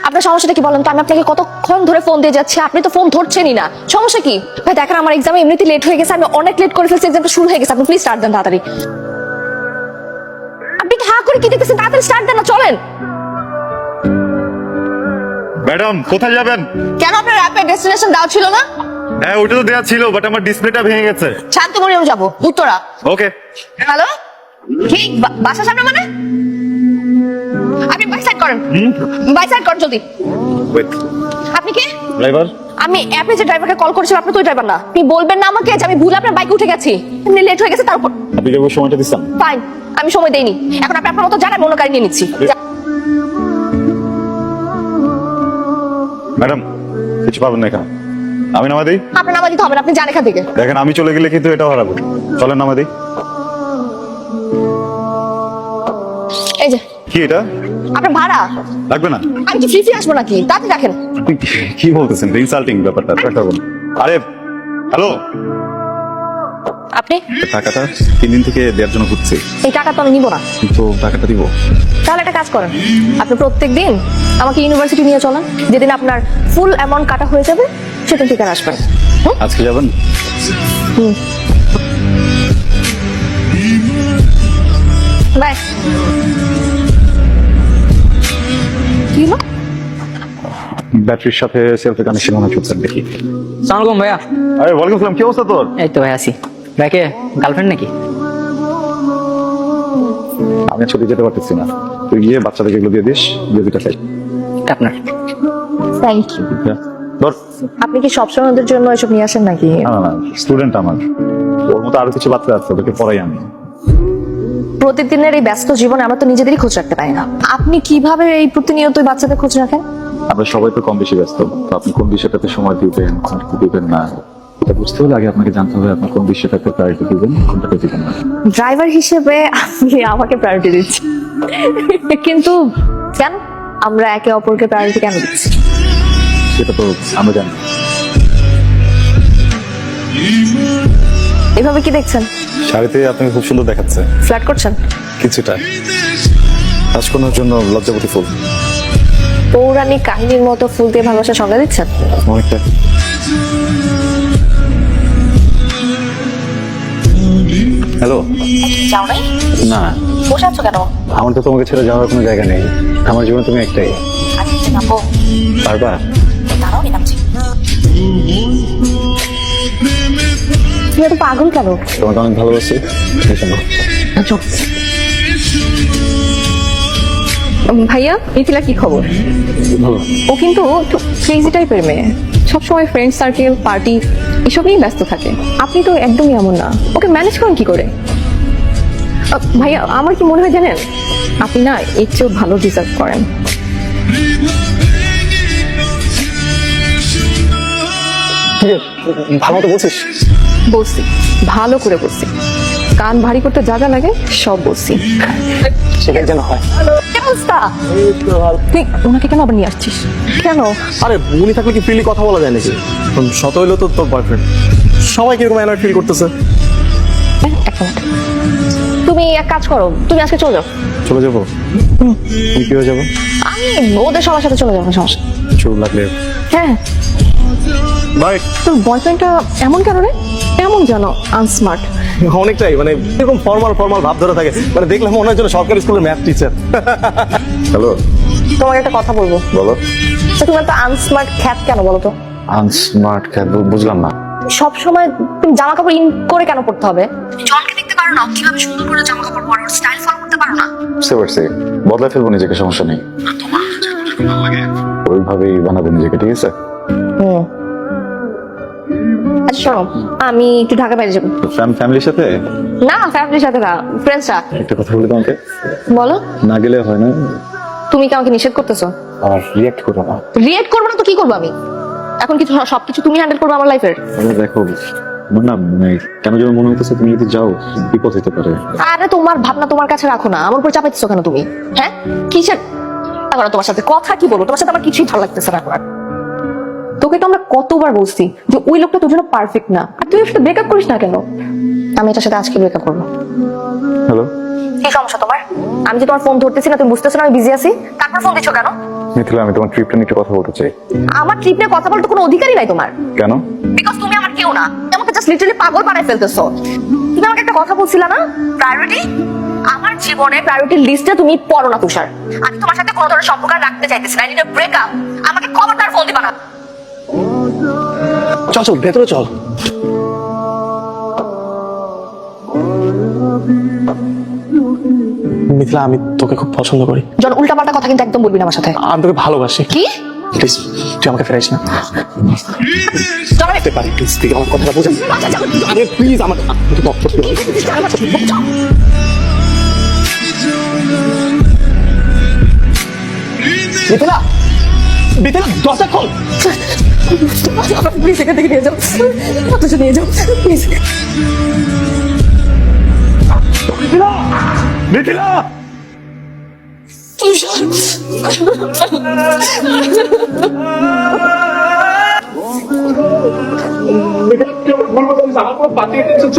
আপনার সমস্যাটা কি বলেন তো? আমি আপনাকে কতক্ষণ ধরে ফোন দিয়ে যাচ্ছি, আপনি তো ফোন ধরছেনই না। সমস্যা কি ভাই? দেখেন আমার এক্সাম এমনিতেই লেট হয়ে গেছে, আমি অনেক লেট করে ফেলছি, এক্সামটা শুরু হয়ে গেছে। আপনি প্লিজ স্টার্ট দেন তাড়াতাড়ি। আপনি কি হা করে কি দেখতেছেন? তাড়াতাড়ি স্টার্ট দেন না, চলেন। ম্যাডাম কোথায় যাবেন? কেন আপনার অ্যাপে ডেস্টিনেশন দেওয়া ছিল না? হ্যাঁ ওইটা তো দেওয়া ছিল, বাট আমার ডিসপ্লেটা ভেঙে গেছে। শান্তিমরিয়ম যাবো, উত্তরা। ওকে। হ্যালো, কি বাসার সামনে মানে? আপনি বাই সাইড করেন, বাই সাইড করেন জলদি। ওয়েট, আপনি কি? ড্রাইভার। আমি অ্যাপে যে ড্রাইভারকে কল করেছিলাম, আপনি তো ওই ড্রাইভার না। আপনি বলবেন না আমাকে যে আমি ভুলে আপনার বাইকে উঠে গেছি, এমনি লেট হয়ে গেছে। তারপর আপনি কি সময়টা দিচ্ছেন? ফাইন, আমি সময় দেইনি। এখন আপনি আপনার মতো জানেন, অন্য গাড়ি নিয়ে নিচ্ছি। ম্যাডাম কিছু পাবেন না এখানে, আমি নামা দিই। আপনার নামা দিতে হবে না, আপনি জান এখান থেকে। দেখেন আমি চলে গেলে কিন্তু এটাও হারাবো। চলেন নামা দিই। এই যে কি এটা? আপনার ভাড়া লাগবে না? আমি কি ফ্রি আসবো নাকি? তাড়াতাড়ি রাখেন। আপনি কি বলতেছেন? ইনসাল্টিং ব্যাপারটা। আরে হ্যালো, আপনি টাকাটা 3 দিন থেকে দেওয়ার জন্য ঘুরছি, এই টাকা তো আমি নিবো না। তো টাকাটা দিব। তাহলে একটা কাজ করেন, আপনি প্রত্যেক দিন আমাকে ইউনিভার্সিটি নিয়ে চলেন। যেদিন আপনার ফুল অ্যামাউন্ট কাটা হয়ে যাবে সেদিন থেকে আর আসবেন। আজকে যাবেন? বাই। কি হলো? ব্যাটারির সাথে সেলফি কানেকশন মনে হচ্ছে দেখি। সালাম আলাইকুম ভাইয়া। আরে ওয়ালাইকুম আসসালাম, কি অবস্থা তোর? এই তো ভাই আছি। ভাইকে গার্লফ্রেন্ড নাকি? আমি ছুটি যেতে পারতেছি না, তুই গিয়ে বাচ্চাদেরকে এগুলো দিয়ে দিস, দিয়ে দুটা চাই। এটা আপনার। Thank you. ধর। আপনি কি সবসময় ওদের জন্য এসব নিয়ে আসেন নাকি? না না, স্টুডেন্ট আমার, ওর মতো আরো কিছু বাচ্চা আছে, ওদেরকে পড়াই আমি। প্রতিদিনের এই ব্যস্ত জীবনে আমরা তো নিজেদেরই খোঁজ রাখতে পারি না। আপনি কিভাবে এই প্রতিনিয়ত বাচ্চাদের খোঁজ রাখেন? আমরা সবাই তো কম বেশি ব্যস্ত, তো আপনি কোন বিষয়টাতে সময় দিবেন, কোনটাতে দিবেন না, এটা বুঝতে হলে আগে আপনাকে জানতে হবে আপনি কোন বিষয়টাতে প্রায়োরিটি দিবেন, কোনটাতে দিবেন না। ড্রাইভার হিসেবে আপনি আমাকে প্রায়োরিটি দিচ্ছেন, কিন্তু কেন? আমরা একে অপরকে প্রায়োরিটি কেন দিচ্ছি? সেটা তো আমরা জানি। এভাবে কি দেখছেন? শাড়িতে আপনাকে খুব সুন্দর দেখাচ্ছে। ফ্ল্যাট করছেন? কিছুটা রাজকন্যার জন্য লজ্জাবতী ফুল। পৌরাণিক কাহিনীর মতো ফুল দিয়ে ভালোবাসার সংজ্ঞা দিচ্ছেন? অনেকটা। হ্যালো। যাও নাই? না, বসে আছো কেন? আমার তো তোমাকে ছেড়ে যাওয়ার কোনো জায়গা নেই, আমার জীবনে তুমি একটাই। আজকে নামবো। পারবা? দাঁড়াও, নামছি। তুমি এত পাগল কেন? তোমাকে অনেক ভালোবাসি। ভাইয়া, মিথিলা কি খবর? ভালো। ও কিন্তু একটু ক্রেজি টাইপের মেয়ে, সবসময় ফ্রেন্ড সার্কেল, পার্টি এসব নিয়েই ব্যস্ত থাকে। আপনি তো একদমই এমন না, ওকে ম্যানেজ করেন কি করে? ভাইয়া, আমার কি মনে হয় জানেন, আপনি না এর চেয়েও ভালো ডিজার্ভ করেন। ভালো মতো বলছিস? বলছি, ভালো করে বলছি, কান ভারী করতে যা যা লাগে সব বলছি। সেটাই যেন হয়। কি অবস্থা? তুই ওনাকে কেন আবার নিয়ে আসছিস? কেন? আরে উনি থাকলে কি ফ্রিলি কথা বলা যায় নাকি? শত হইলো তো তোর বয়ফ্রেন্ড, সবাই কিরকম এনার্ট ফিল করতেছে। এক মিনিট। তুমি এক কাজ করো, তুমি আজকে চলে যাও। চলে যাবো? তুমি কি হয়ে যাবো? আমি ওদের সবার সাথে চলে যাবো, সমস্যা। চুল লাগলে হ্যাঁ। বাই। তোর বয়ফ্রেন্ডটা এমন কেন রে? এমন যেন আনস্মার্ট। অনেকটাই মানে এরকম ফর্মাল ফর্মাল ভাব ধরে থাকে, মানে দেখলাম মনে হয় যেন সরকারি স্কুলের ম্যাথ টিচার। হ্যালো। তোমাকে একটা কথা বলবো। বলো। তো তুমি একটা আনস্মার্ট খ্যাত কেন বলো তো? Unsmart cab? বুঝলাম না। সব সময় তুমি জামা কাপড় ইন করে কেন পড়তে হবে? জনকে দেখতে পারো না কিভাবে সুন্দর করে জামা কাপড় পরে, ওর স্টাইল ফলো করতে পারো না? বুঝতে পারছি, বদলায় ফেলবো নিজেকে, সমস্যা নেই। ওইভাবেই বানাবো নিজেকে, ঠিক আছে? আচ্ছা শোনো, আমি একটু ঢাকা বাইরে যাবো। ফ্যামিলির সাথে? না, ফ্যামিলির সাথে না, ফ্রেন্ডসরা। একটা কথা বলি তোমাকে, বলো। না গেলে হয় না। তুমি কি আমাকে নিষেধ করতেছো? আর রিয়াক্ট করো না। রিয়েক্ট করবো না তো কি করবো আমি? এখন কিছু সবকিছু তুমি হ্যান্ডেল করবে আমার লাইফের? দেখো আমার না মানে কেন যেন মনে হইতেছে তুমি যদি যাও বিপদ হতে পারে। আরে তোমার ভাবনা তোমার কাছে রাখো না, আমার উপর চাপাইতেছো কেন তুমি? হ্যাঁ, কিসের এখন তোমার সাথে কথা কি বলবো? তোমার সাথে আমার কিছুই ভালো লাগতেছে না এখন। তোকে তো আমরা কতবার বলছি যে ওই লোকটা তোর জন্য পারফেক্ট না, আর তুই ওর সাথে ব্রেকআপ করিস না কেন? আমি এটার সাথে আজকে ব্রেকআপ করবো। হ্যালো। কি সমস্যা তোমার? আমি যে তোমার ফোন ধরতেছি না, তুমি বুঝতেছো না আমি বিজি আছি, তারপর ফোন দিচ্ছ কেন? মিথিলা, আমি তোমার ট্রিপটা নিয়ে একটু কথা বলতে চাই। আমার ট্রিপ নিয়ে কথা বলতে কোনো অধিকারই নাই তোমার, কেন? বিকজ তুমি আমার কেউ না। আমাকে জাস্ট লিটারালি পাগল বানায় ফেলতেছো। তুমি আমাকে একটা কথা বলছিলা না, প্রায়োরিটি। আমার জীবনে প্রায়োরিটি লিস্টে তুমি পড়ো না তুষার। আমি তোমার সাথে কোনো ধরনের সম্পর্ক রাখতে চাইতেছি না। I need a breakup. আমাকে খবরদার ফোন দিবা না। চল চল ভেতরে চল। মিথিলা, আমি তোকে খুব পছন্দ করি। জন উল্টাপাল্টা কথা কিন্তু একদম বলবি না আমার সাথে। আমি তোকে ভালোবাসি। কি? প্লিজ তুই আমাকে ফেরাইস না। চল আমি- যেতে পারি প্লিজ, তুই আমার কথাটা বোঝেন। আরে প্লিজ আমার মিথিলা, মিথিলা দরজা খোল। প্লিজ এখান থেকে নিয়ে যাও, তুষার নিয়ে যাও প্লিজ। মিথিলা, মিথিলা আমার কোনো পাঠিয়ে দিচ্ছ।